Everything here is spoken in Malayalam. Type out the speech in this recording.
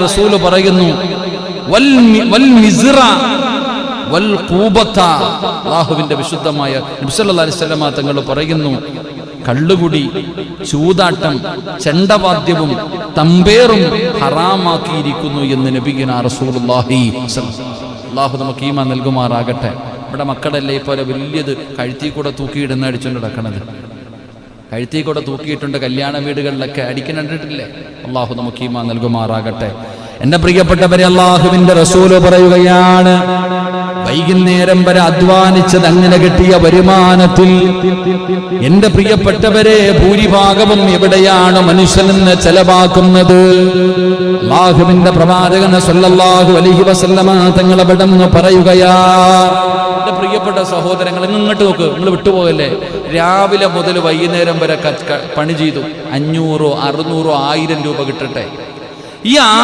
റസൂൽ പറയുന്നു അല്ലാഹുവിന്റെ വിശുദ്ധമായ നബി സല്ലല്ലാഹു അലൈഹി വസല്ലം തങ്ങൾ പറയുന്നു, കള്ളുകുടി, ചൂതാട്ടം, ചെണ്ടവാദ്യവും തമ്പേറും ഹറാമാക്കിയിരിക്കുന്നു എന്ന് നബിയുനാ റസൂലുള്ളാഹി സ്വല്ലല്ലാഹു അലൈഹി വസല്ലം. അല്ലാഹു നമുക്ക് ഈമാൻ നൽകുമാറാകട്ടെ. ഇവിടെ മക്കളല്ലേ പോലെ വലിയത് കഴുത്തിൽ കൂടെ തൂക്കിയിടുന്ന അടിച്ചുകൊണ്ട് നടക്കണത്. കഴുത്തിൽ കൂടെ തൂക്കിയിട്ടുണ്ട് കല്യാണ വീടുകളിലൊക്കെ അടിക്കണ്ടിട്ടില്ലേ? അല്ലാഹു നമുക്ക് ഈമാൻ നൽകുമാറാകട്ടെ. എന്റെ പ്രിയപ്പെട്ടവരെ, അല്ലാഹുവിന്റെ റസൂല് പറയുകയാണ്, വൈകുന്നേരം വരെ അധ്വാനിച്ചത് അങ്ങനെ കിട്ടിയ വരുമാനത്തിൽ എന്റെ പ്രിയപ്പെട്ടവരെ ഭൂരിഭാഗവും എവിടെയാണ് മനുഷ്യനെന്ന് ചെലവാക്കുന്നത്? അല്ലാഹുവിന്റെ പ്രവാചകൻ സല്ലല്ലാഹു അലൈഹി വസല്ലമ തങ്ങൾ അവിടെ നിന്ന് പറയുകയാ, എന്റെ പ്രിയപ്പെട്ട സഹോദരങ്ങൾ, ഇങ്ങോട്ട് നോക്ക്, നിങ്ങൾ വിട്ടുപോകല്ലേ. രാവിലെ മുതൽ വൈകുന്നേരം വരെ പണി ചെയ്തു, 500, 600, 1000 രൂപ കിട്ടട്ടെ. ഈ